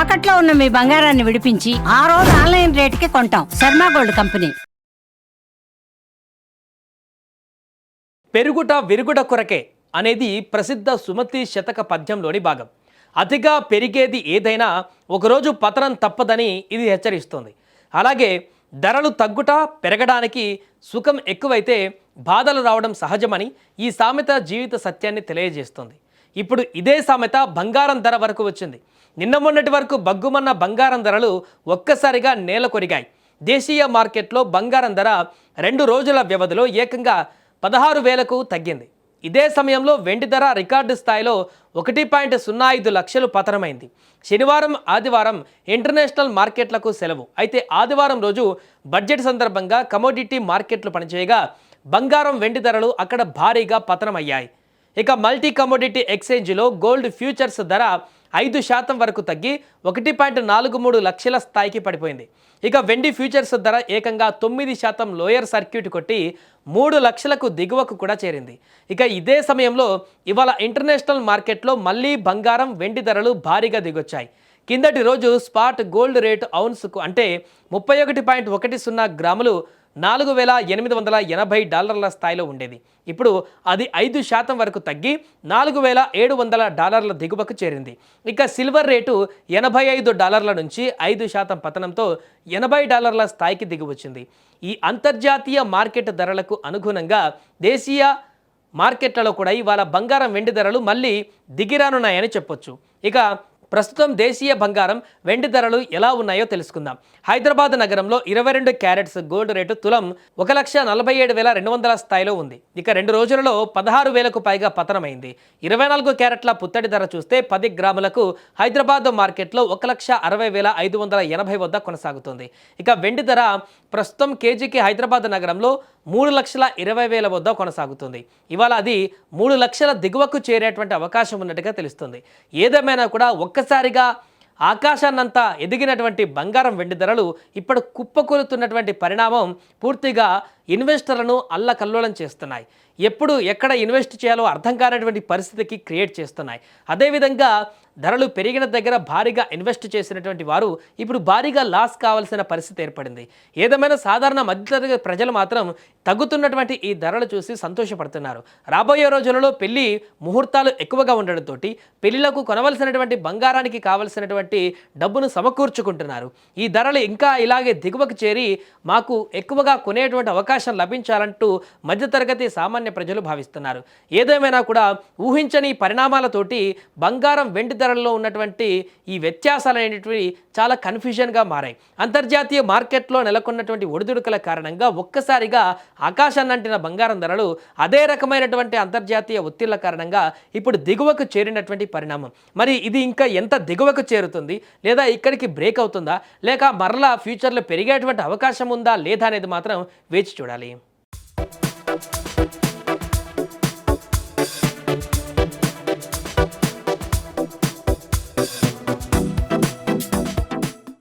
తాకట్లో ఉన్న మీ బంగారాన్ని విడిపించి ఆ రోజు ఆన్లైన్ రేటుకి కొంటాం. Sharma gold company. పెరుగుట విరుగుట కొరకే అనేది ప్రసిద్ధ సుమతి శతక పద్యంలోని భాగం. అతిగా పెరిగేది ఏదైనా ఒకరోజు పతనం తప్పదని ఇది హెచ్చరిస్తుంది. అలాగే ధరలు తగ్గుట పెరగడానికి సుఖం ఎక్కువైతే బాధలు రావడం సహజమని ఈ సామెత జీవిత సత్యాన్ని తెలియజేస్తుంది. ఇప్పుడు ఇదే సామెత బంగారం ధర వరకు వచ్చింది. నిన్న మొన్నటి వరకు బగ్గుమన్న బంగారం ధరలు ఒక్కసారిగా నేల కొరిగాయి. దేశీయ మార్కెట్లో బంగారం ధర 2 రోజుల వ్యవధిలో ఏకంగా 16,000కు తగ్గింది. ఇదే సమయంలో వెండి ధర రికార్డు స్థాయిలో 1.05 లక్షలు పతనమైంది. శనివారం ఆదివారం ఇంటర్నేషనల్ మార్కెట్లకు సెలవు. అయితే ఆదివారం రోజు బడ్జెట్ సందర్భంగా కమోడిటీ మార్కెట్లు పనిచేయగా బంగారం వెండి ధరలు అక్కడ భారీగా పతనమయ్యాయి. ఇక మల్టీ కమోడిటీ ఎక్స్చేంజ్లో గోల్డ్ ఫ్యూచర్స్ ధర 5% వరకు తగ్గి 1.43 లక్షల స్థాయికి పడిపోయింది. ఇక వెండి ఫ్యూచర్స్ ధర ఏకంగా 9% లోయర్ సర్క్యూట్ కొట్టి 3 లక్షలకు దిగువకు కూడా చేరింది. ఇక ఇదే సమయంలో ఇవాళ ఇంటర్నేషనల్ మార్కెట్లో మళ్ళీ బంగారం వెండి ధరలు భారీగా దిగొచ్చాయి. కిందటి రోజు స్పాట్ గోల్డ్ రేటు ఔన్స్కు అంటే 31.10 గ్రాములు $4,880 స్థాయిలో ఉండేది. ఇప్పుడు అది 5% వరకు తగ్గి $4,700 దిగువకు చేరింది. ఇక సిల్వర్ రేటు $85 నుంచి 5% పతనంతో $80 స్థాయికి దిగివచ్చింది. ఈ అంతర్జాతీయ మార్కెట్ ధరలకు అనుగుణంగా దేశీయ మార్కెట్లలో కూడా ఇవాళ బంగారం వెండి ధరలు మళ్ళీ దిగిరానున్నాయని చెప్పొచ్చు. ఇక ప్రస్తుతం దేశీయ బంగారం వెండి ధరలు ఎలా ఉన్నాయో తెలుసుకుందాం. హైదరాబాద్ నగరంలో 22 క్యారెట్స్ గోల్డ్ రేటు తులం 1,47,200 స్థాయిలో ఉంది. ఇక 2 రోజులలో 16,000కు పైగా పతనమైంది. 24 క్యారెట్ల పుత్తడి ధర చూస్తే 10 గ్రాములకు హైదరాబాద్ మార్కెట్లో 1,60,580 వద్ద కొనసాగుతుంది. ఇక వెండి ధర ప్రస్తుతం కేజీకి హైదరాబాద్ నగరంలో 3,20,000 వద్ద కొనసాగుతుంది. ఇవాళ అది 3 లక్షల దిగువకు చేరేటువంటి అవకాశం ఉన్నట్టుగా తెలుస్తుంది. ఏదేమైనా కూడా ఒక్కసారిగా ఆకాశాన్నంతా ఎదిగినటువంటి బంగారం వెండి ధరలు ఇప్పుడు కుప్పకూలుతున్నటువంటి పరిణామం పూర్తిగా ఇన్వెస్టర్లను అల్లకల్లోలం చేస్తున్నాయి. ఎప్పుడు ఎక్కడ ఇన్వెస్ట్ చేయాలో అర్థం కానటువంటి పరిస్థితికి క్రియేట్ చేస్తున్నాయి. అదేవిధంగా ధరలు పెరిగిన దగ్గర భారీగా ఇన్వెస్ట్ చేసినటువంటి వారు ఇప్పుడు భారీగా లాస్ కావాల్సిన పరిస్థితి ఏర్పడింది. ఏదేమైనా సాధారణ మధ్యతరగతి ప్రజలు మాత్రం తగ్గుతున్నటువంటి ఈ ధరలు చూసి సంతోషపడుతున్నారు. రాబోయే రోజులలో పెళ్లి ముహూర్తాలు ఎక్కువగా ఉండడంతో పెళ్లిలకు కొనవలసినటువంటి బంగారానికి కావలసినటువంటి డబ్బును సమకూర్చుకుంటున్నారు. ఈ ధరలు ఇంకా ఇలాగే దిగువకు చేరి మాకు ఎక్కువగా కొనేటువంటి అవకాశం లభించాలంటూ మధ్యతరగతి సామాన్య ప్రజలు భావిస్తున్నారు. ఏదేమైనా కూడా ఊహించని పరిణామాలతోటి బంగారం వెండి ధరల్లో ఉన్నటువంటి ఈ వ్యత్యాసాలు అనేటివి చాలా కన్ఫ్యూజన్గా మారాయి. అంతర్జాతీయ మార్కెట్లో నెలకొన్నటువంటి ఒడిదుడుకుల కారణంగా ఒక్కసారిగా ఆకాశాన్నంటిన బంగారం ధరలు అదే రకమైనటువంటి అంతర్జాతీయ ఒత్తిళ్ల కారణంగా ఇప్పుడు దిగువకు చేరినటువంటి పరిణామం. మరి ఇది ఇంకా ఎంత దిగువకు చేరుతుంది, లేదా ఇక్కడికి బ్రేక్ అవుతుందా, లేక మరలా ఫ్యూచర్లో పెరిగేటువంటి అవకాశం ఉందా లేదా అనేది మాత్రం వేచి చూడాలి.